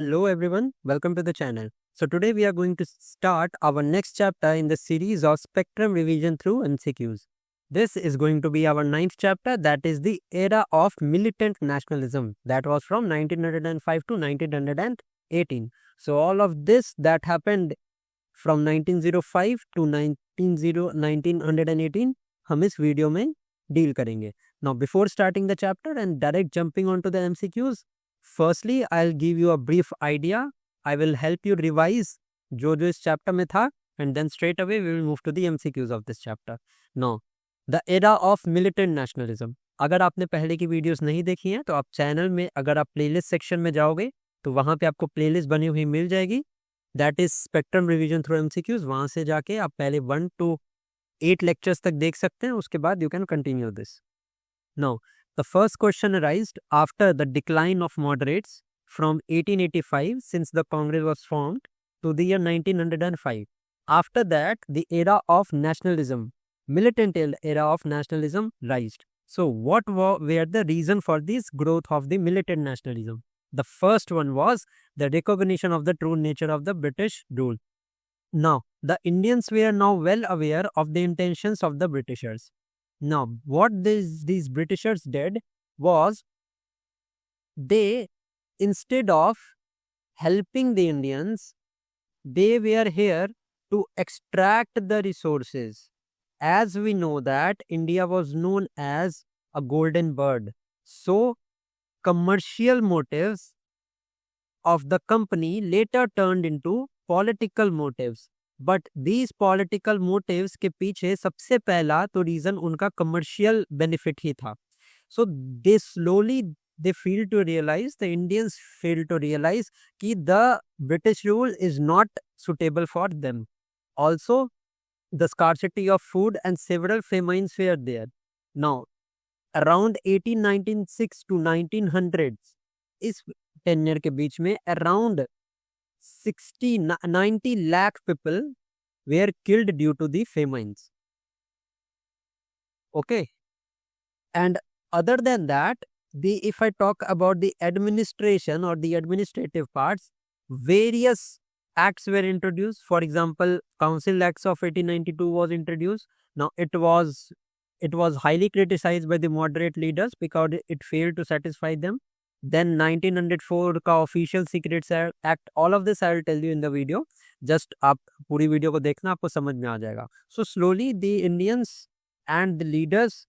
Hello everyone, welcome to the channel. So today we are going to start our next chapter in the series of spectrum revision through MCQs. This is going to be our ninth chapter, that is the era of militant nationalism, that was from 1905 to 1918. So all of this that happened from 1905 to 1918 हम इस video में deal करेंगे. Now before starting the chapter and direct jumping onto the MCQs, firstly I'll give you a brief idea. I will help you revise जो जो इस chapter में था, and then straight away we will move to the MCQs of this chapter. Now the era of militant nationalism. अगर आपने पहले की videos नहीं देखी हैं तो आप चैनल में अगर आप प्लेलिस्ट सेक्शन में जाओगे तो वहाँ पे आपको प्लेलिस्ट बनी हुई मिल जाएगी, that is spectrum revision through MCQs. वहाँ से जाके आप पहले 1 to 8 लेक्चर्स तक देख सकते हैं, उसके बाद you can continue this. Now, the first question arised after the decline of moderates from 1885, since the Congress was formed, to the year 1905. After that, the era of nationalism, militant era of nationalism, rised. So, what were the reason for this growth of the militant nationalism? The first one was the recognition of the true nature of the British rule. Now, the Indians were now well aware of the intentions of the Britishers. Now, what these Britishers did was, they, instead of helping the Indians, they were here to extract the resources. As we know that India was known as a golden bird. So, commercial motives of the company later turned into political motives. But these political motives के पीछे सबसे पहला तो reason उनका commercial benefit ही था. So they slowly they feel to realize, the Indians feel to realize कि the British rule is not suitable for them. Also the scarcity of food and several famines were there. Now around 1896 to 1900, इस tenure के बीच में around 90 lakh people were killed due to the famines. Okay. And other than that, if I talk about the administration or the administrative parts, various acts were introduced. For example, Council Acts of 1892 was introduced. Now it was highly criticized by the moderate leaders because it failed to satisfy them. Then 1904 का official secrets act, all of this I will tell you in the video. Just आप पूरी video को देखना, आपको समझ में आ जाएगा. So slowly the Indians and the leaders,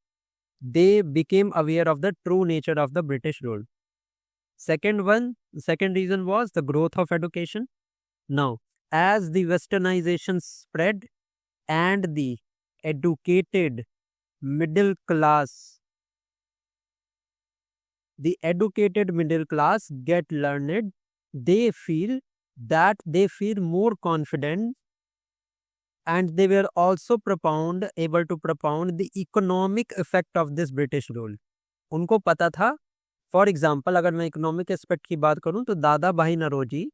they became aware of the true nature of the British rule. Second reason was the growth of education. Now, as the westernization spread and the educated middle class get learned, they feel more confident, and they were also able to propound the economic effect of this British rule. उनको पता था, for example अगर मैं economic aspect की बात करूं तो दादा भाई Naoroji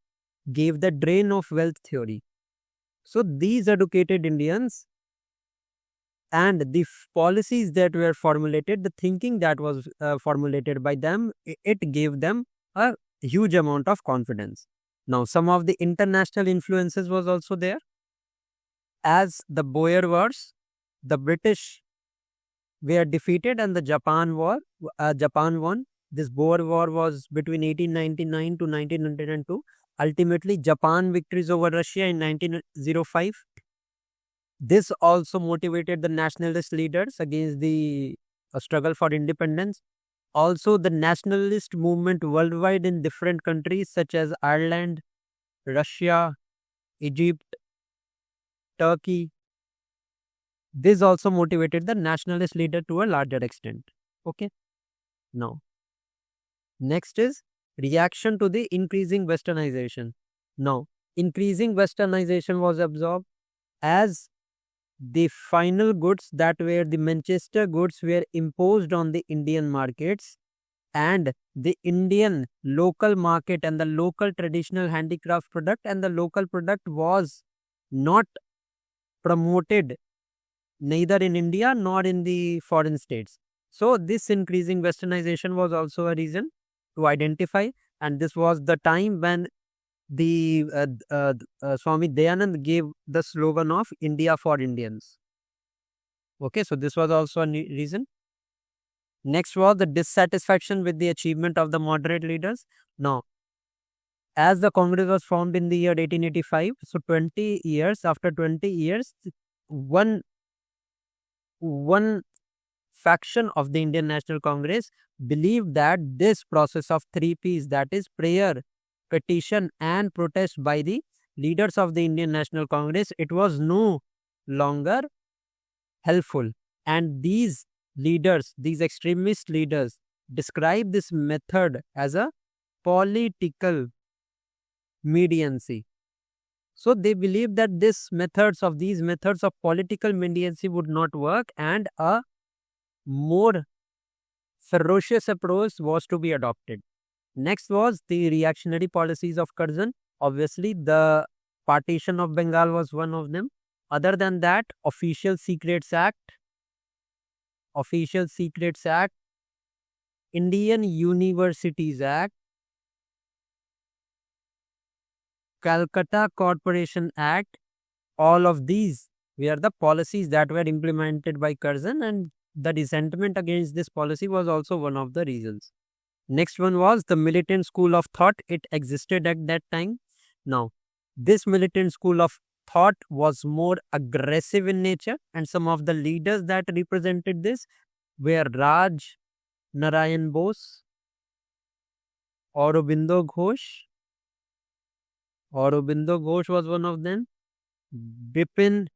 gave the drain of wealth theory. So these educated Indians and the policies that were formulated, the thinking that was formulated by them, it gave them a huge amount of confidence. Now, some of the international influences was also there. As the Boer Wars, the British were defeated and the Japan won. This Boer War was between 1899 to 1902. Ultimately, Japan victories over Russia in 1905. This also motivated the nationalist leaders against the struggle for independence. Also, the nationalist movement worldwide in different countries such as Ireland, Russia, Egypt, Turkey. This also motivated the nationalist leader to a larger extent. Okay. Now, next is reaction to the increasing westernization. Now, increasing westernization was absorbed as the final goods, that were the Manchester goods, were imposed on the Indian markets, and the Indian local market and the local traditional handicraft product and the local product was not promoted neither in India nor in the foreign states. So this increasing westernization was also a reason to identify, and this was the time when Swami Dayanand gave the slogan of India for Indians. Okay, so this was also a reason. Next was the dissatisfaction with the achievement of the moderate leaders. Now, as the Congress was formed in the year 1885, so 20 years, after 20 years, one faction of the Indian National Congress believed that this process of 3 Ps, that is prayer, petition and protest by the leaders of the Indian National Congress, it was no longer helpful. And these leaders, these extremist leaders, describe this method as a political mediancy. So they believe that these methods of political mediancy would not work, and a more ferocious approach was to be adopted. Next was the reactionary policies of Curzon. Obviously, the partition of Bengal was one of them. Other than that, Official Secrets Act, Indian Universities Act, Calcutta Corporation Act, all of these were the policies that were implemented by Curzon, and the resentment against this policy was also one of the reasons. Next one was the militant school of thought. It existed at that time. Now, this militant school of thought was more aggressive in nature, and some of the leaders that represented this were Raj Narayan Bose, Aurobindo Ghosh. Aurobindo Ghosh was one of them. Bipin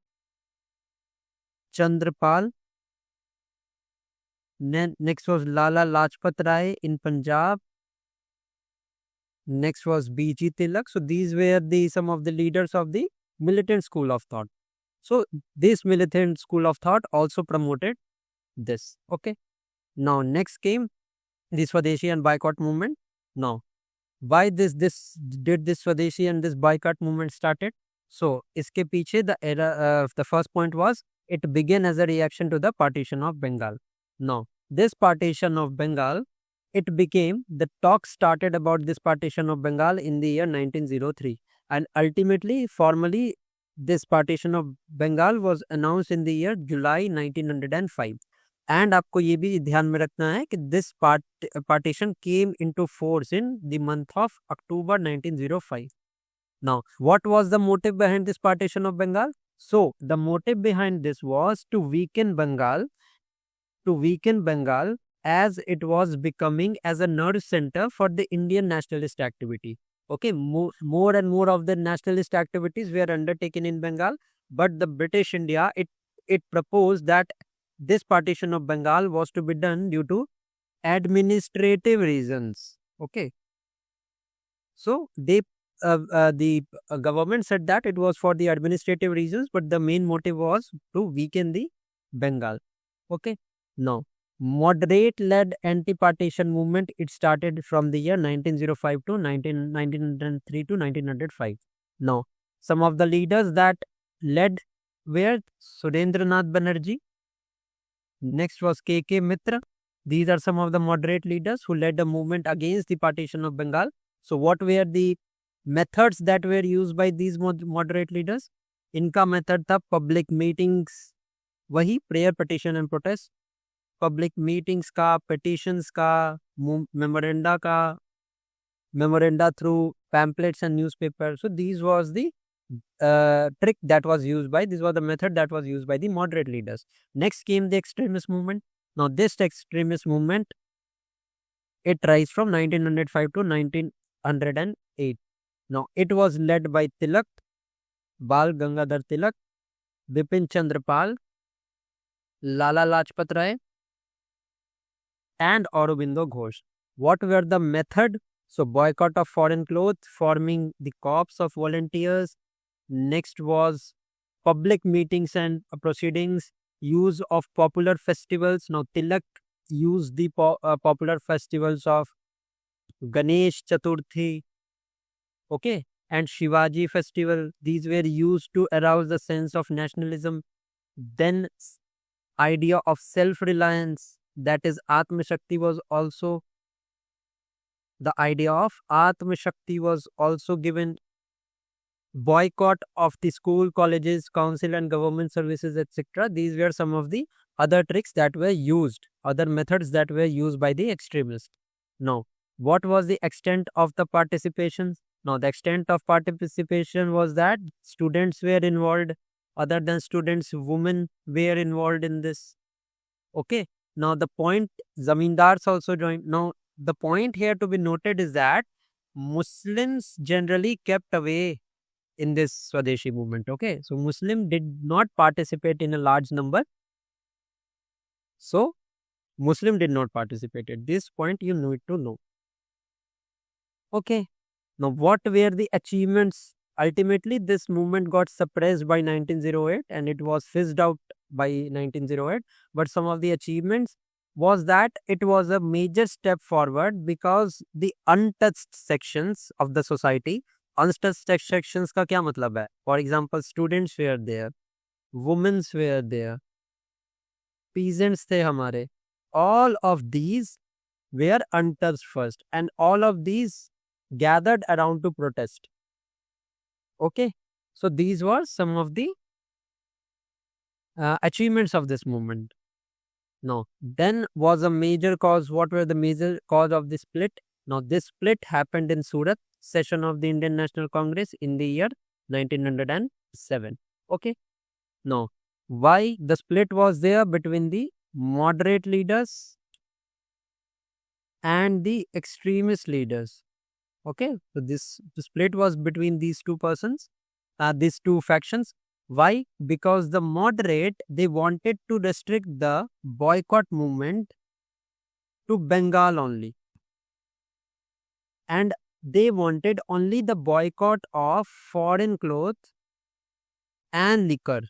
Chandrapal. Next was Lala Lajpat Rai in Punjab. Next was B.G. Tilak. So these were some of the leaders of the militant school of thought. So this militant school of thought also promoted this. Okay. Now next came the Swadeshi and boycott movement. Now, why did this Swadeshi and this boycott movement started? So iske piche the first point was it began as a reaction to the partition of Bengal. Now, this partition of Bengal, the talk started about this partition of Bengal in the year 1903, and ultimately, formally, this partition of Bengal was announced in the year July 1905. And आपको ये भी ध्यान में रखना है कि this partition came into force in the month of October 1905. Now, what was the motive behind this partition of Bengal? So, the motive behind this was to weaken Bengal as it was becoming as a nerve center for the Indian nationalist activity. Okay, more and more of the nationalist activities were undertaken in Bengal, but the British India, it proposed that this partition of Bengal was to be done due to administrative reasons. Okay, so the government said that it was for the administrative reasons, but the main motive was to weaken the Bengal. Okay, now moderate-led anti-partition movement, it started from the year 1905 to 1903 to 1905. Now, some of the leaders that led were Surendranath Banerjee. Next was K.K. Mitra. These are some of the moderate leaders who led the movement against the partition of Bengal. So, what were the methods that were used by these moderate leaders? इनका method था public meetings, वही prayer, petition and protest. Public meetings का, petitions का, memoranda through pamphlets and newspapers. So these was the trick that was used by, this was the method that was used by the moderate leaders. Next came the extremist movement. Now this extremist movement, it rise from 1905 to 1908. Now it was led by Tilak, Bal Gangadhar Tilak, Bipin Chandrapal, Lala Lajpat Rai, and Aurobindo Ghosh. What were the method? So boycott of foreign clothes, forming the corps of volunteers. Next was public meetings and proceedings, use of popular festivals. Now Tilak used the popular festivals of Ganesh Chaturthi, okay, and Shivaji festival. These were used to arouse the sense of nationalism. Then idea of self-reliance, that is Atma Shakti, was also, the idea of Atma Shakti was also given boycott of the school, colleges, council and government services, etc. These were some of the other tricks that were used, other methods that were used by the extremists. Now, what was the extent of the participation? Now, the extent of participation was that students were involved. Other than students, women were involved in this. Okay. Now, the point, zamindars also joined. Now, the point here to be noted is that Muslims generally kept away in this Swadeshi movement. Okay. So, Muslim did not participate in a large number. So, Muslim did not participate. At this point, you need to know. Okay. Now, what were the achievements? Ultimately, this movement got suppressed by 1908 and it was fizzed out by 1908. But some of the achievements was that it was a major step forward because the untouched sections of the society, untouched sections का क्या मतलब है? For example, students were there, women were there, peasants थे हमारे. All of these were untouched first and all of these gathered around to protest. Okay, so these were some of the achievements of this movement. Now, then was a major cause. What were the major cause of this split? Now, this split happened in Surat session of the Indian National Congress in the year 1907. Okay, now why the split was there between the moderate leaders and the extremist leaders? Okay, so the split was between these two persons, these two factions. Why? Because the moderate, they wanted to restrict the boycott movement to Bengal only, and they wanted only the boycott of foreign clothes and liquor.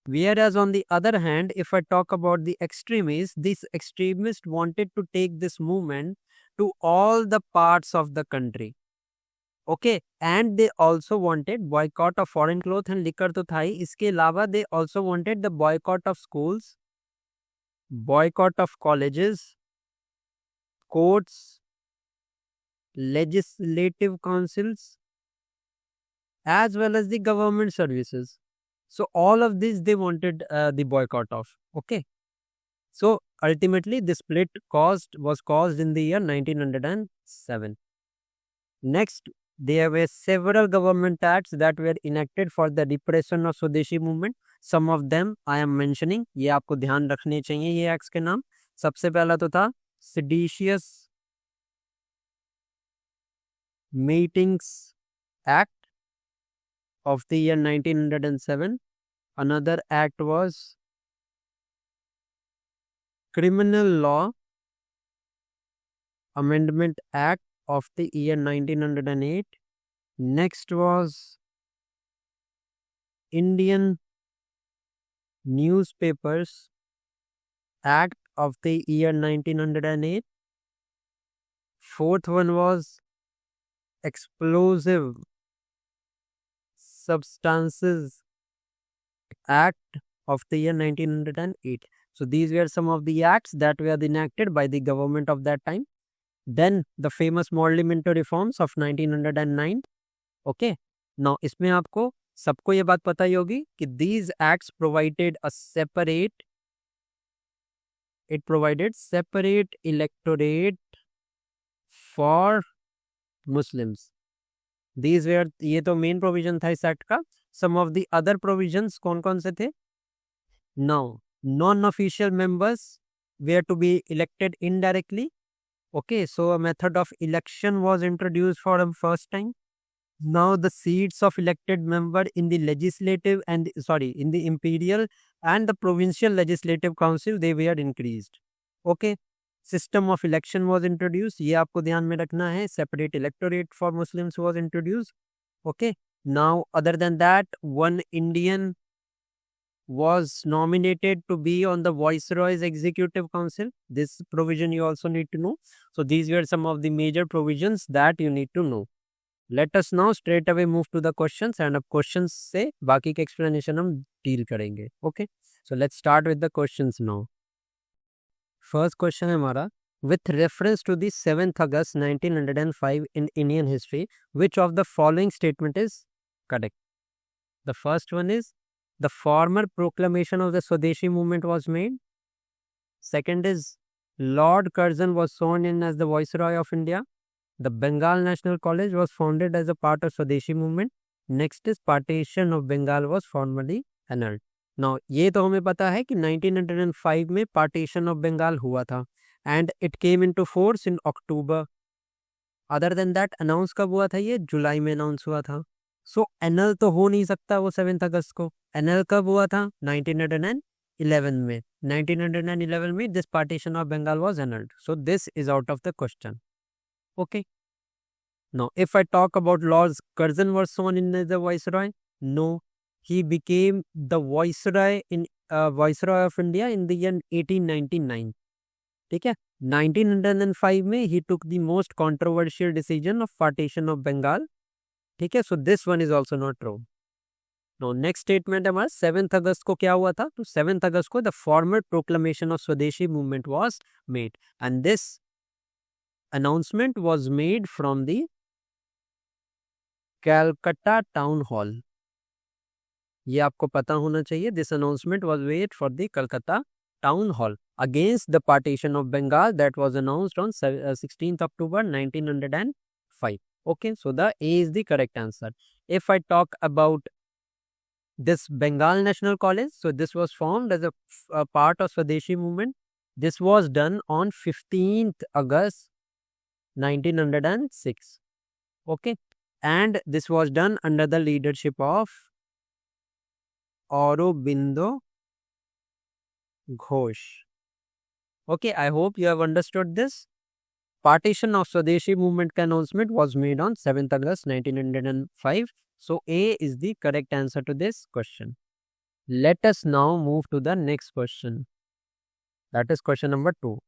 Whereas on the other hand, if I talk about the extremists, these extremists wanted to take this movement to all the parts of the country. Okay, and they also wanted boycott of foreign clothes and liquor तो था ही. इसके अलावा they also wanted the boycott of schools, boycott of colleges, courts, legislative councils, as well as the government services. So all of these they wanted the boycott of. Okay, so ultimately the split was caused in the year 1907. Next, there were several government acts that were enacted for the repression of Swadeshi movement. Some of them I am mentioning. ये आपको ध्यान रखने चाहिए ये acts के नाम. सबसे पहला तो था Seditious Meetings Act of the year 1907. Another act was Criminal Law Amendment Act of the year 1908. Next was Indian Newspapers Act of the year 1908. Fourth one was Explosive Substances Act of the year 1908. So these were some of the acts that were enacted by the government of that time. Then the famous Morley Minto reforms of 1909. Okay, now इसमें आपको सबको ये बात पता ही होगी कि these acts provided separate electorate for Muslims. These were, ये तो मेन प्रोविजन था इस एक्ट का. Some of the other provisions कौन कौन से थे? Now, non-official members were to be elected indirectly. Okay, so a method of election was introduced for the first time. Now the seats of elected member in the legislative and in the imperial and the provincial legislative council, they were increased. Okay, system of election was introduced. ये आपको ध्यान में रखना है. Separate electorate for Muslims was introduced. Okay, now other than that, one Indian was nominated to be on the Viceroy's Executive Council. This provision you also need to know. So these were some of the major provisions that you need to know. Let us now straight away move to the questions, and अब questions से बाकी के explanation हम deal करेंगे. Okay, so let's start with the questions now. First question है हमारा, with reference to the 7th August 1905 in Indian history, which of the following statement is correct? The first one is the formal proclamation of the Swadeshi movement was made. Second is Lord Curzon was sworn in as the Viceroy of India. The Bengal National College was founded as a part of Swadeshi movement. Next is partition of Bengal was formally annulled. Now ये तो हमें पता है कि 1905 में partition of Bengal हुआ था and it came into force in October. Other than that announce कब हुआ था? ये जुलाई में अनाउंस हुआ था. सो एनल तो हो नहीं सकता वो 7 अगस्त को. एनल कब हुआ था? 1911 में. 1911 में this partition of Bengal was annulled. So this is out of the question. Okay. Now, if I talk about Lord Curzon was sworn in as the viceroy, no, he became the viceroy of India in the year 1899. ठीक है. 1905 में he took the most controversial decision of partition of Bengal. ठीक है. So this one is also not true. Now next statement हमारा 7th अगस्त को क्या हुआ था? तो 7th अगस्त को the formal proclamation of Swadeshi movement was made and this announcement was made from the Calcutta Town Hall. ये आपको पता होना चाहिए. This announcement was made for the Calcutta Town Hall against the partition of Bengal that was announced on 16th October 1905. Okay, so the A is the correct answer. If I talk about this Bengal National College, so this was formed as a part of Swadeshi movement. This was done on 15th August 1906. Okay, and this was done under the leadership of Aurobindo Ghosh. Okay, I hope you have understood this. Partition of Swadeshi movement announcement was made on 7th August 1905. So A is the correct answer to this question. Let us now move to the next question. That is question number 2.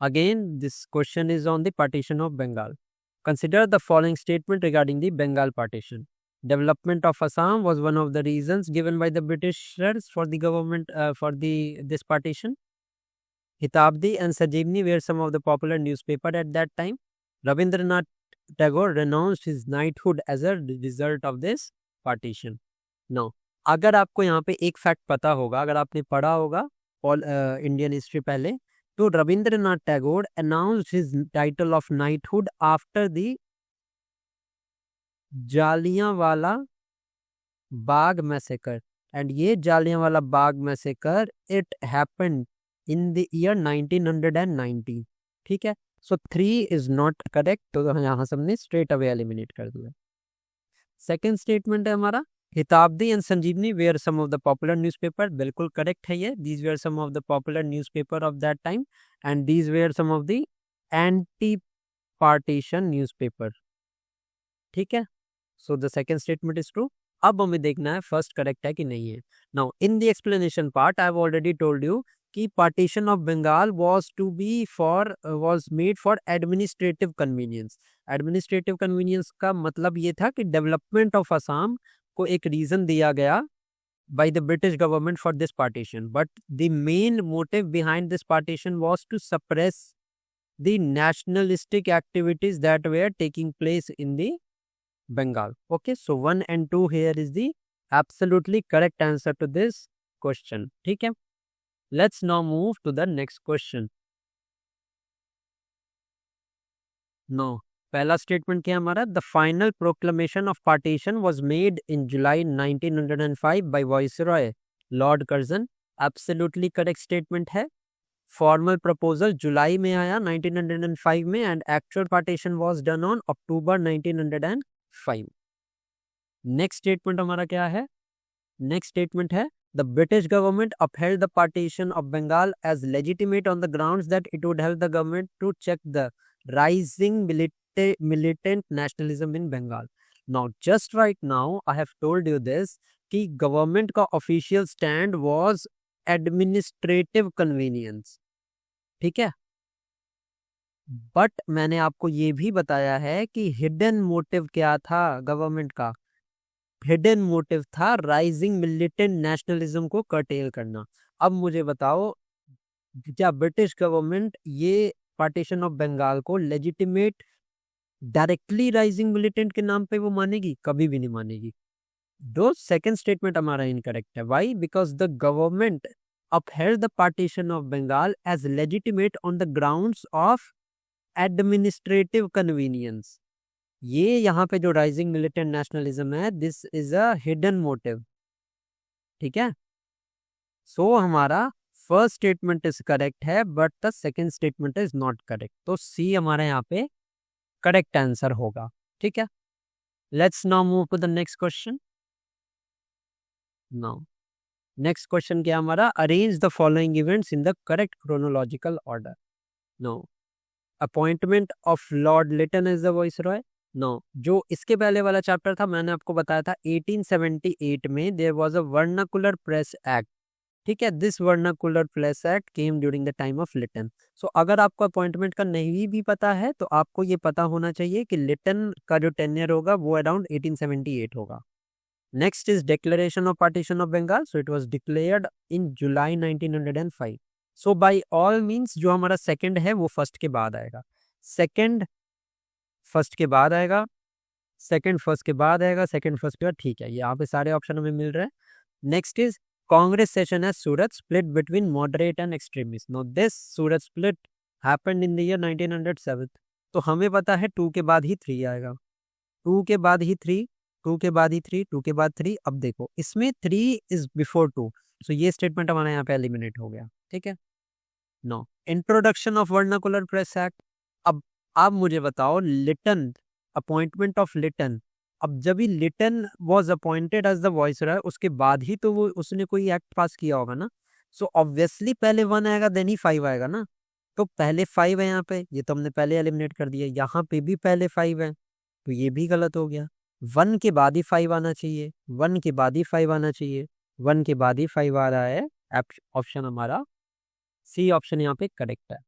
Again, this question is on the partition of Bengal. Consider the following statement regarding the Bengal partition. Development of Assam was one of the reasons given by the Britishers for the government this partition. Hitabdi and Sajivni were some of the popular newspaper at that time. Rabindranath Tagore renounced his knighthood as a result of this partition. Now, अगर आपको यहाँ पे एक fact पता होगा, अगर आपने पढ़ा होगा इंडियन हिस्ट्री पहले, तो Rabindranath Tagore announced his title of knighthood after the Jallianwala Bagh massacre. And ये Jallianwala Bagh massacre it happened in the year 1990. ठीक है. So 3 is not correct. तो यहाँ सबने straight away eliminate कर दिया. Second statement है हमारा हिताब्दी and Sanjeevani were some of the popular newspaper. बिल्कुल correct है ये. These were some of the popular newspaper of that time and these were some of the anti-partition newspaper. ठीक है. So the second statement is true. अब हमें देखना है first correct है कि नहीं है. Now in the explanation part I have already told you कि partition of Bengal was made for administrative convenience. Administrative convenience का मतलब ये था कि development of Assam को एक reason दिया गया by the British government for this partition. But the main motive behind this partition was to suppress the nationalistic activities that were taking place in the Bengal. Okay, so 1 and 2 here is the absolutely correct answer to this question. ठीक है. Let's now move to the next question. Now, पहला statement क्या हमारा? The final proclamation of partition was made in July 1905 by Viceroy Lord Curzon. Absolutely correct statement है. Formal proposal जुलाई में आया 1905 में and actual partition was done on October 1905. Next statement हमारा क्या है? Next statement है the British government upheld the partition of Bengal as legitimate on the grounds that it would help the government to check the rising militant nationalism in Bengal. Now, just right now, I have told you this कि government का official stand was administrative convenience. ठीक है. But मैंने आपको ये भी बताया है कि हिडन मोटिव क्या था गवर्नमेंट का. हिडन मोटिव था राइजिंग मिलिटेंट नेशनलिज्म को कर्टेल करना. अब मुझे बताओ क्या ब्रिटिश गवर्नमेंट ये पार्टीशन ऑफ बंगाल को लेजिटिमेट डायरेक्टली राइजिंग मिलिटेंट के नाम पे वो मानेगी? कभी भी नहीं मानेगी. दो सेकंड स्टेटमेंट हमारा इनकरेक्ट है. Why? Because the government upheld the partition of Bengal as legitimate on the grounds of administrative convenience. ये यहाँ पे जो राइजिंग मिलिटेंट नेशनलिज्म है, this is a hidden motive. ठीक है, सो हमारा फर्स्ट स्टेटमेंट इज करेक्ट है but the second statement is not correct. तो सी हमारा यहाँ पे करेक्ट आंसर होगा. ठीक है, let's now move to the next question. Now next question क्या हमारा? Arrange the following events in the correct chronological order. No, appointment of Lord Lytton as the viceroy. No, जो इसके पहले वाला चैप्टर था मैंने आपको बताया था 1878 में there was a vernacular press act. ठीक है, this vernacular press act came during the time of Lytton. So अगर आपको अपॉइंटमेंट का नहीं भी पता है तो आपको ये पता होना चाहिए कि लिटन का जो टेन्योर होगा वो अराउंड 1878 होगा. Next is Declaration of Partition of Bengal. So it was declared in July 1905. So by all means जो हमारा सेकंड है वो फर्स्ट के बाद आएगा. सेकंड फर्स्ट के बाद आएगा, सेकंड फर्स्ट के बाद आएगा, सेकंड फर्स्ट के बाद. ठीक है, यहाँ पे सारे ऑप्शन हमें मिल रहे हैं. Next is Congress session at Surat split between moderate and extremist. No, this Surat split happened in the year 1907. तो हमें पता है 2 के बाद ही 3 आएगा, 2 के बाद ही 3, 2 के बाद ही 3, 2 के बाद 3. अब देखो इसमें 3 इज बिफोर 2, सो ये स्टेटमेंट हमारा यहाँ पे एलिमिनेट हो गया. ठीक है, no, introduction of vernacular press act. अब आप मुझे बताओ, लिटन, अपॉइंटमेंट ऑफ लिटन, अब जब ही Lytton was appointed as the viceroy उसके बाद ही तो वो उसने कोई एक्ट पास किया होगा ना. सो ऑब्वियसली पहले 1 आएगा देन ही 5 आएगा ना. तो पहले 5 है यहाँ पे, ये तो हमने पहले एलिमिनेट कर दिया. यहाँ पे भी पहले 5 है तो ये भी गलत हो गया. 1 के बाद ही 5 आना चाहिए, 1 के बाद ही 5 आना चाहिए, 1 के बाद ही 5 आ रहा है. ऑप्शन हमारा सी ऑप्शन यहाँ पे करेक्ट है.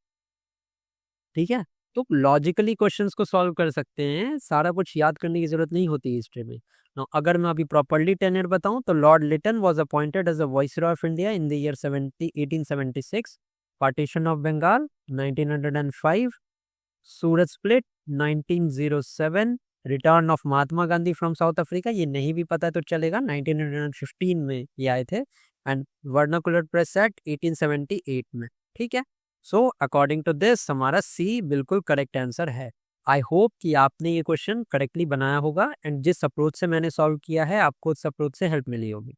ठीक है, तो लॉजिकली क्वेश्चंस को सॉल्व कर सकते हैं, सारा कुछ याद करने की जरूरत नहीं होती हिस्ट्री में. Now, अगर मैं अभी प्रॉपर्ली टेन्योर बताऊं तो Lord Lytton was appointed as a viceroy of India in the year 1876, partition of Bengal 1905, Surat split 1907, return of Mahatma Gandhi from South Africa, ये नहीं भी पता है तो चलेगा, 1915 में ये आए थे, एंड वर्नाकुलर प्रेस एक्ट 1878 में. ठीक है, सो अकॉर्डिंग टू दिस हमारा सी बिल्कुल करेक्ट आंसर है. आई होप कि आपने ये क्वेश्चन करेक्टली बनाया होगा एंड जिस अप्रोच से मैंने सॉल्व किया है आपको उस अप्रोच से हेल्प मिली होगी.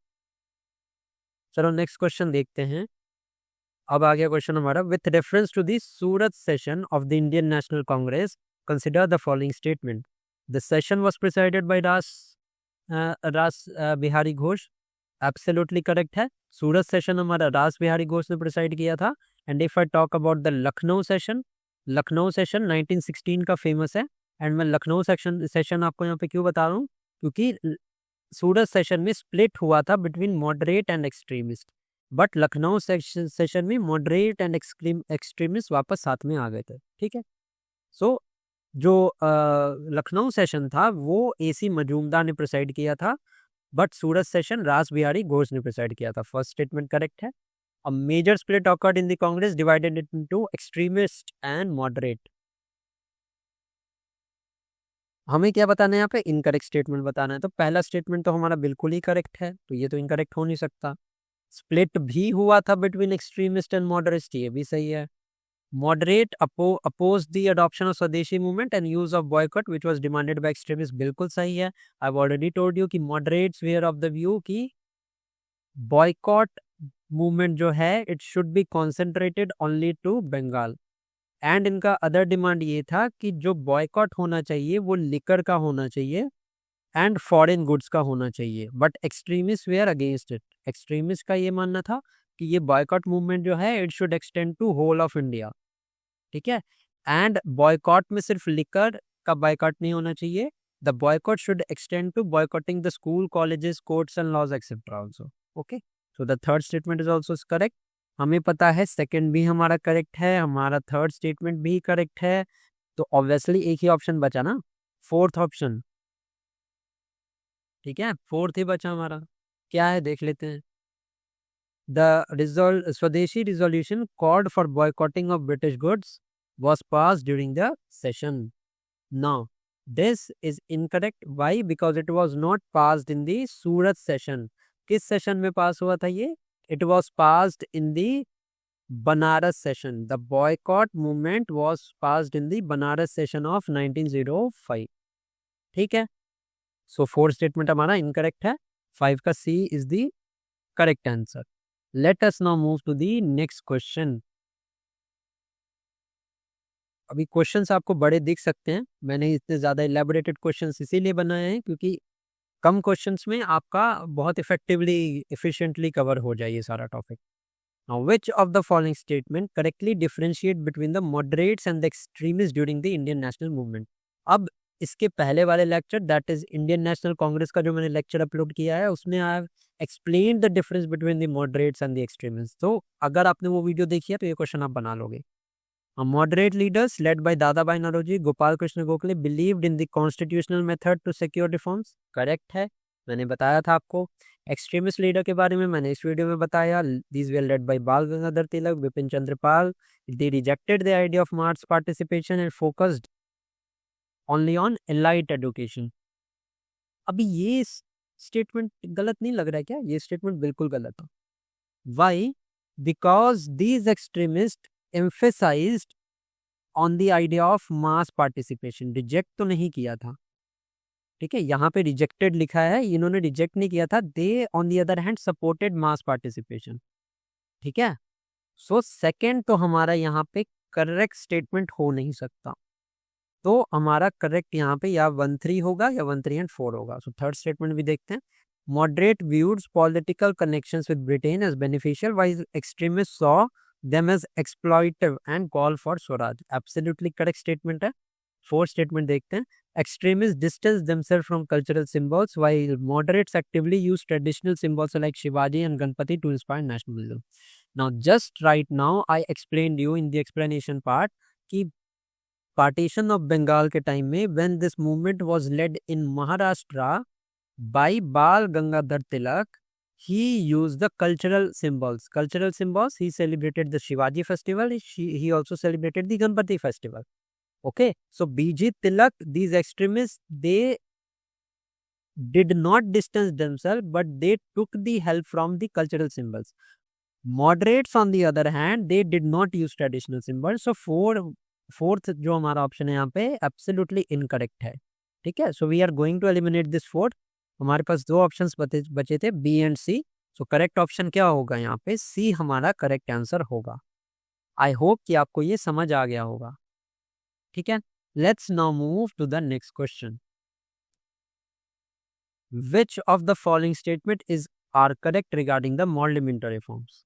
चलो नेक्स्ट क्वेश्चन देखते हैं. अब आ गया क्वेश्चन हमारा. With reference to the Surat session of the Indian National Congress consider the following statement. The session was presided by Rash Behari Ghosh. Absolutely correct है. सूरत सेशन हमारा रास बिहारी घोष ने प्रिसाइड किया था. And if I talk about the Lucknow session, Lucknow session 1916 का famous है. And मैं Lucknow session आपको यहाँ पे क्यों बता रहा हूँ, क्योंकि सूरत सेशन में स्प्लिट हुआ था between moderate and extremist, but Lucknow session में मॉडरेट एंड एक्सट्रीमिस्ट वापस साथ में आ गए थे. ठीक है, सो जो लखनऊ सेशन था वो AC मजूमदार ने प्रिसाइड किया था, बट सूरत सेशन रास बिहारी घोष ने प्रिसाइड किया था. फर्स्ट स्टेटमेंट करेक्ट है. A major split occurred in the Congress divided it into extremist and moderate. हमें क्या बताना है यहाँ पे? इनकरेक्ट स्टेटमेंट बताना है. तो पहला स्टेटमेंट तो हमारा बिल्कुल ही करेक्ट है, तो ये तो इनकरेक्ट हो नहीं सकता. स्प्लिट भी हुआ था बिटवीन एक्सट्रीमिस्ट एंड मॉडरेट, ये भी सही है. Moderate opposed the adoption of Swadeshi movement and use of boycott which was demanded by extremists, बिल्कुल सही है. I've already told you कि moderates were of the view कि boycott movement जो है it should be concentrated only to Bengal. And इनका other demand ये था कि जो बॉयकॉट होना चाहिए वो लिकर का होना चाहिए एंड फॉरेन गुड्स का होना चाहिए. But extremist were against it. Extremist का ये मानना था कि ये बॉयकॉट मूवमेंट जो है it should extend to whole of India. ठीक है, एंड बॉयकॉट में सिर्फ लिकर का बॉयकॉट नहीं होना चाहिए. The boycott should extend to boycotting the school, colleges, courts and laws etcetera also. Okay, so the third statement is also correct. हमें पता है सेकंड भी हमारा करेक्ट है, हमारा थर्ड स्टेटमेंट भी करेक्ट है, तो ऑब्वियसली एक ही ऑप्शन बचा ना, फोर्थ ऑप्शन. ठीक है, फोर्थ ही बचा हमारा. क्या है देख लेते हैं. The Swadeshi resolution called for boycotting of British goods was passed during the session. Now, this is incorrect. Why? Because it was not passed in the Surat session. किस सेशन में पास हुआ था ये? It was passed in the Banaras session. The boycott movement was passed in the Banaras session of 1905. ठीक है. So fourth statement हमारा incorrect है. 5 का C is the correct answer. Let us now move to the next question. अभी questions आपको बड़े दिख सकते हैं. मैंने इतने ज्यादा इलेबोरेटेड क्वेश्चंस इसीलिए बनाए हैं क्योंकि कम क्वेश्चंस में आपका बहुत इफेक्टिवली एफिशिएंटली कवर हो जाए ये सारा topic. Now, which of the following statement correctly differentiate between the moderates and the extremists during the Indian national movement? अब इसके पहले वाले lecture that is Indian National Congress का जो मैंने लेक्चर अपलोड किया है उसमें I have explain the difference between the moderates and the extremists. तो अगर आपने वो वीडियो देखी है तो ये क्वेश्चन आप बना लोगे. Moderate leaders led by Dadabhai Naoroji, Gopal Krishna Gokhale believed in the constitutional method to secure reforms. Correct है, मैंने बताया था आपको. एक्सट्रीमिस्ट लीडर के बारे में मैंने इस वीडियो में बताया. These were led by बाल गंगाधर तिलक, Vipin Chandra Pal. They rejected the idea of mass participation and focused only on elite education. अभी ये स्टेटमेंट गलत नहीं लग रहा है क्या? ये स्टेटमेंट बिल्कुल गलत है. Why? Because these extremists emphasized on the idea of mass participation. Reject तो नहीं किया था. ठीक है, यहाँ पे रिजेक्टेड लिखा है, इन्होंने रिजेक्ट नहीं किया था. They on the other hand supported mass participation. ठीक है. सो सेकंड तो हमारा यहाँ पे करेक्ट स्टेटमेंट हो नहीं सकता. तो हमारा करेक्ट यहाँ पे या 1-3 होगा या 1-3 एंड 4 होगा. सो थर्ड स्टेटमेंट भी देखते हैं. Moderate viewed political connections with Britain as beneficial, while extremists saw them as exploitative and call for Swaraj. Absolutely correct statement है. Fourth statement देखते हैं. Extremists distance themselves from cultural symbols, while moderates actively use traditional symbols like Shivaji and Ganpati to inspire nationalism. Now, just right now, I explained you in the explanation part कि partition of Bengal के time में when this movement was led in Maharashtra by Bal Gangadhar Tilak, he used the cultural symbols. Cultural symbols, he celebrated the Shivaji festival, he also celebrated the Ganpati festival. Okay, so BG Tilak, these extremists, they did not distance themselves, but they took the help from the cultural symbols. Moderates on the other hand, they did not use traditional symbols. So fourth जो हमारा option है यहाँ पे absolutely incorrect है. ठीक है, so we are going to eliminate this fourth. हमारे पास दो ऑप्शंस बचे थे B and C. So correct option क्या होगा यहाँ पे? सी हमारा करेक्ट आंसर होगा. आई होप कि आपको ये समझ आ गया होगा. ठीक है, let's now move to the next question. Which of the following statement is are correct regarding the Morley Minto reforms?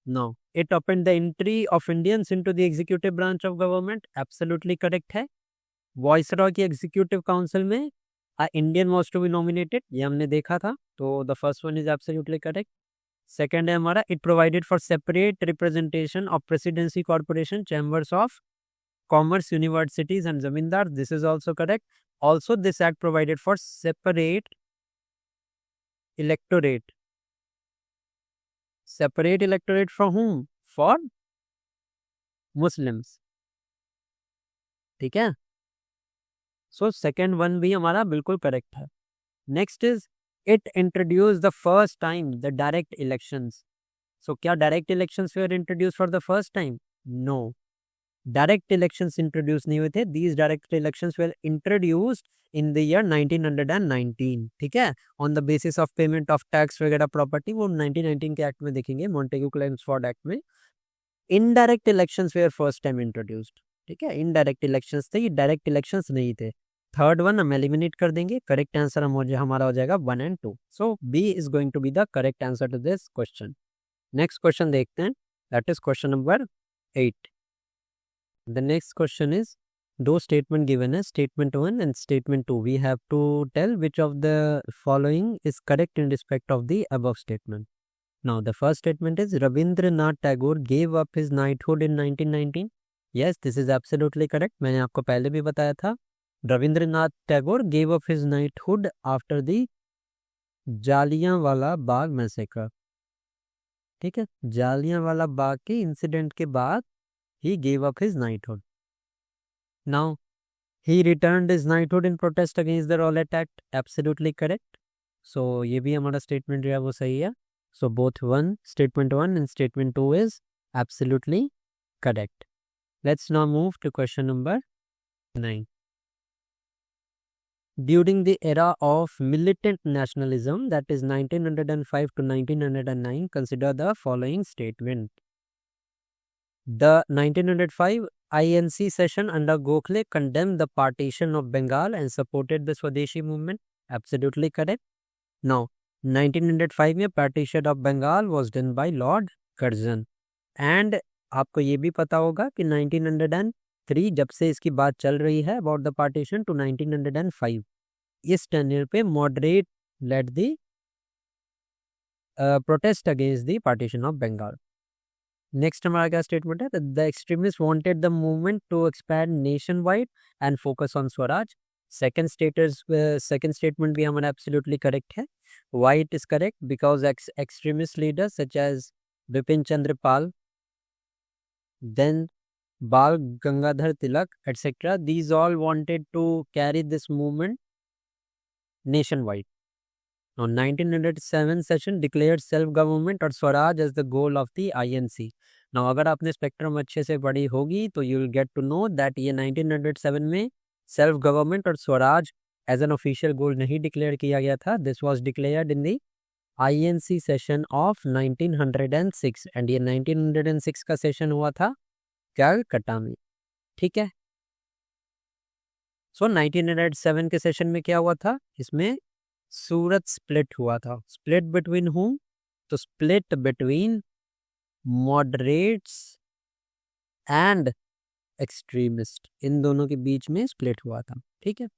No, it open the entry of Indians into the executive branch of government. Absolutely correct है. Viceroy की executive council में Indian was to be nominated, ये हमने देखा था. तो the first one is absolutely correct. Second है हमारा it provided for separate representation of presidency corporation, chambers of commerce, universities and zamindar. This is also correct. Also this act provided for separate electorate. Separate electorate from whom? For Muslims. ठीक है, so second one भी हमारा बिल्कुल correct है. Next is it introduce the first time the direct elections. So क्या direct elections were introduce for the first time? No, direct elections introduce नहीं हुए थे. These direct elections were introduced in the year 1919. ठीक है, on the basis of payment of tax वगैरह property, वो 1919 के act में देखेंगे, मॉन्टेग्यू क्लेमेंट एक्ट में. Indirect elections were first time introduced. ठीक है, इनडायरेक्ट इलेक्शंस थे, ये डायरेक्ट इलेक्शंस नहीं थे. थर्ड वन हम एलिमिनेट कर देंगे. करेक्ट आंसर हमारा हो जाएगा 1 and 2. So B is going to be the correct answer to this question. Next question देखते हैं, that is question number 8. The next question is, दो स्टेटमेंट गिवन है, statement 1 and statement 2. We have to tell which of the following is correct in respect of the above statement. Now, the first statement is Rabindranath Tagore gave up his knighthood in 1919. Yes, this is absolutely correct. मैंने आपको पहले भी बताया था. Rabindranath Tagore gave up his knighthood after the Jallianwala Bagh massacre. ठीक है, जालियांवाला बाग के incident के बाद he gave up his knighthood. Now, He returned his knighthood in protest against the Rowlatt Act. Absolutely correct. So ये भी हमारा statement जो है वो सही है. So both statement 1 and statement 2 is absolutely correct. Let's now move to question number 9. During the era of militant nationalism, that is 1905 to 1909, consider the following statement. The 1905 INC session under Gokhale condemned the partition of Bengal and supported the Swadeshi movement. Absolutely correct. Now, 1905 में partition of Bengal was done by Lord Curzon. And आपको ये भी पता होगा कि 1903 जब से इसकी बात चल रही है about the partition to 1905, इस टेन्योर पे moderate led the protest against the partition of Bengal. Next हमारा क्या स्टेटमेंट है? The extremist wanted the movement to expand nation wide and focus on swaraj. Second statement भी हमारा एब्सोल्युटली करेक्ट है. Why it is correct? Because extremist leaders such as Bipin Chandra Pal, then Bal Gangadhar Tilak etcetera, these all wanted to carry this movement nation wide. Now, 1907 session declared self-government और Swaraj as the goal of the INC. Now, अगर आपने spectrum अच्छे से पढ़ी होगी तो you will get to know that ये 1907 में सेल्फ गवर्नमेंट और स्वराज एज एन ऑफिशियल गोल नहीं डिक्लेयर किया गया था. This was declared in the INC session of 1906 and ये 1906 का सेशन हुआ था कलकत्ता में. ठीक है. सो 1907 के सेशन में क्या हुआ था? इसमें सूरत स्प्लिट हुआ था. Split between whom? तो split between moderates and extremist, इन दोनों के बीच में स्प्लिट हुआ था. ठीक है.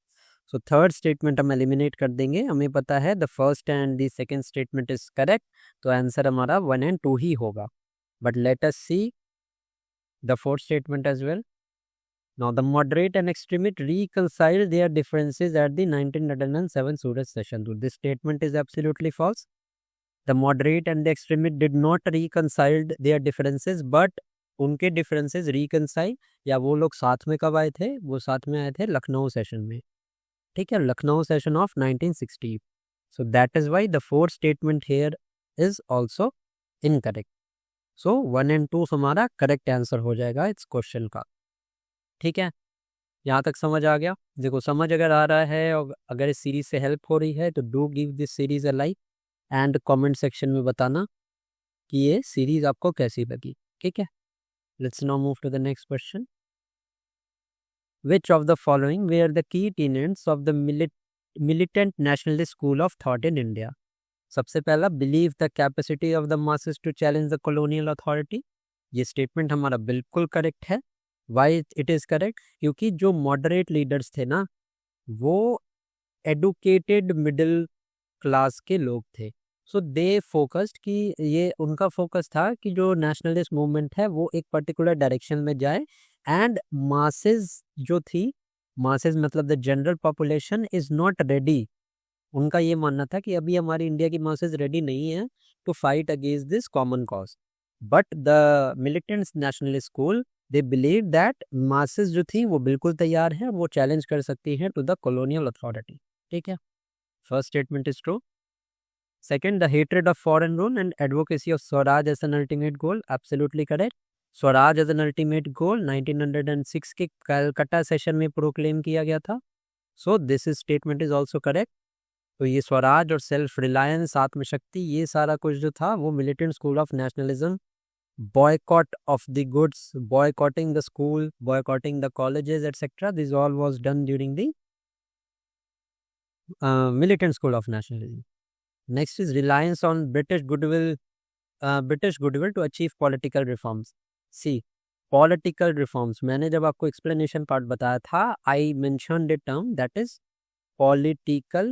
सो थर्ड स्टेटमेंट हम एलिमिनेट कर देंगे. हमें पता है the first and the second statement is correct, तो आंसर हमारा 1 and 2 ही होगा. But let us see the fourth statement as well. Now, the moderate and extremist reconciled their differences at the 1907 Surat session. So, this statement is absolutely false. The moderate and the extremist did not reconcile their differences, but उनके differences reconcile या वो लोग साथ में कब आए थे? वो साथ में आए थे लखनऊ सेशन में. ठीक है, Lucknow session of 1960. So, that is why the fourth statement here is also incorrect. So, 1 and 2 हमारा correct answer हो जाएगा इस क्वेश्चन का. ठीक है, यहाँ तक समझ आ गया? देखो, समझ अगर आ रहा है और अगर इस सीरीज से हेल्प हो रही है तो do give this series a like and comment section में बताना कि ये सीरीज आपको कैसी लगी. ठीक है. Let's now move to the next question. Which of the following were the key tenets of the militant nationalist school of thought in India? सबसे पहला, believe the capacity of the masses to challenge the colonial authority. ये statement हमारा बिल्कुल correct है. Why it is correct? क्योंकि जो moderate leaders थे ना, वो एडुकेटेड मिडिल क्लास के लोग थे. सो दे फोकस्ड कि ये उनका फोकस था कि जो नेशनलिस्ट मूवमेंट है वो एक पर्टिकुलर डायरेक्शन में जाए एंड मासेस जो थी, मासेस मतलब the general population is not ready. उनका ये मानना था कि अभी हमारी इंडिया की मासेस रेडी नहीं है to fight against this common cause. But the militant nationalist school they believe that masses जो थी वो बिल्कुल तैयार है, वो चैलेंज कर सकती हैं टू द कॉलोनियल अथॉरिटी. ठीक है. First statement is true. Second, the hatred of foreign rule and advocacy of swaraj as an ultimate goal. Absolutely correct. Swaraj as an ultimate goal 1906 के कलकत्ता सेशन में प्रोक्लेम किया गया था. So this is statement is also correct. तो ये स्वराज और self reliance, आत्मशक्ति, ये सारा कुछ जो था वो militant school of nationalism, boycott of the goods, boycotting the school, boycotting the colleges, etc. This all was done during the militant school of nationalism. Next is reliance on British goodwill to achieve political reforms. See, political reforms. मैंने जब आपको explanation part बताया था, I mentioned a term that is political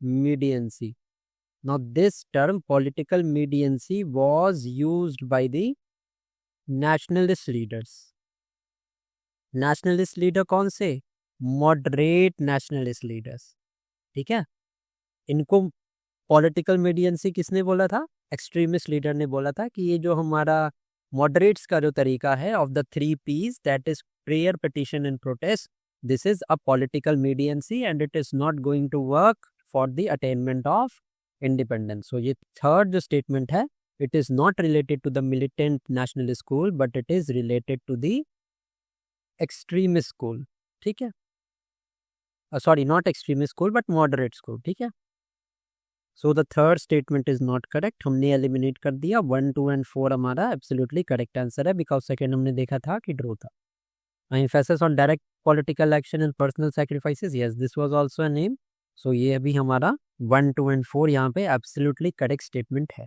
mediancy. Now, this term political mediancy was used by the nationalist leaders. Nationalist leader कौन से? Moderate nationalist leaders. ठीक है. इनको political mediancy किसने बोला था? Extremist leader ने बोला था कि ये जो हमारा moderates का जो तरीका है of the 3 P's, that is prayer, petition and protest, this is a political mediancy and it is not going to work for the attainment of independence. So ये third जो statement है, it is not related to the militant national school but it is related to the extremist school. ठीक है, sorry, not extremist school but moderate school. ठीक है, so the third statement is not correct. हमने eliminate कर दिया. 1, 2 and 4 हमारा absolutely correct answer है because second हमने देखा था कि draw था. Emphasis on direct political action and personal sacrifices, yes, this was also a name. So ये अभी हमारा 1, 2 and 4 यहाँ पे absolutely correct statement है.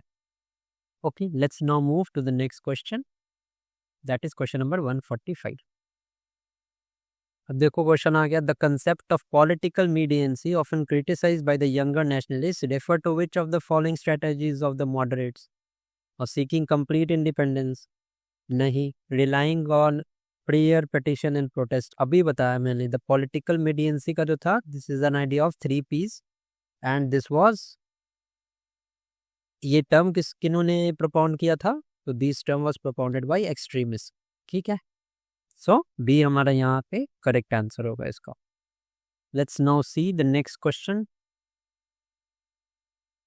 Okay, let's now move to the next question. That is question number 145. अब देखो question आ गया. The concept of political mendicancy often criticized by the younger nationalist refer to which of the following strategies of the moderates? और seeking complete independence, नहीं. Relying on prayer, petition and protest, अभी बताया मैंने. The political mendicancy का जो था, this is an idea of 3 P's and this was, ये term किन्होंने प्रोपाउंड किया था? तो this term was propounded by extremist. ठीक है, सो बी हमारा यहाँ पे करेक्ट आंसर होगा इसका. Let's now see the next question,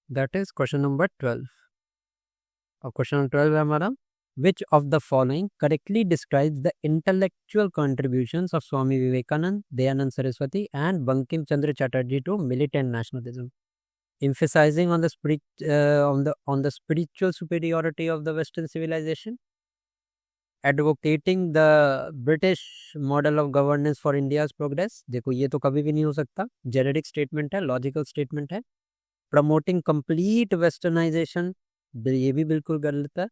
that is question number 12. और क्वेश्चन नंबर 12 है हमारा, which of the following correctly describes the intellectual contributions of Swami Vivekanand, Dayanand Saraswati and Bankim Chandra Chatterjee to militant nationalism, emphasizing on the spiritual superiority of the Western civilization, advocating the British model of governance for India's progress. देखो ये तो कभी भी नहीं हो सकता, generic statement है, logical statement है. प्रमोटिंग कंप्लीट वेस्टर्नाइजेशन, ये भी बिल्कुल गलत है.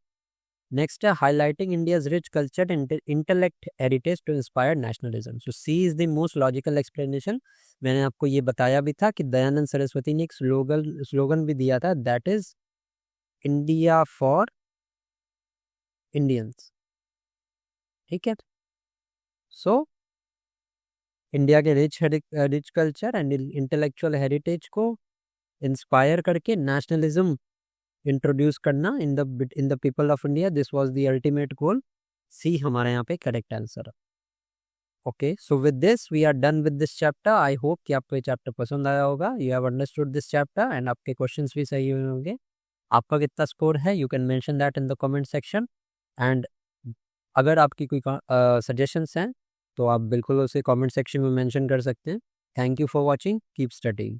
नेक्स्ट है highlighting India's rich culture and intellect heritage to inspire nationalism. So C is the most logical explanation. मैंने आपको ये बताया भी था कि दयानंद सरस्वती ने एक स्लोगन भी दिया था, that is India for Indians. ठीक है, सो इंडिया के rich culture and intellectual heritage को इंस्पायर करके नेशनलिज्म इंट्रोड्यूस करना in the people of India, this was the ultimate goal. C हमारे यहाँ पे करेक्ट आंसर है. Okay, so with this we are done with this chapter. I hope कि आपको ये चैप्टर पसंद आया होगा. You have understood this chapter and आपके क्वेश्चंस भी सही हुए होंगे. आपका कितना स्कोर है, you can mention that in the comment section. And अगर आपकी कोई सजेशंस हैं तो आप बिल्कुल उसे कमेंट सेक्शन में मेंशन कर सकते हैं. Thank you for watching, keep studying.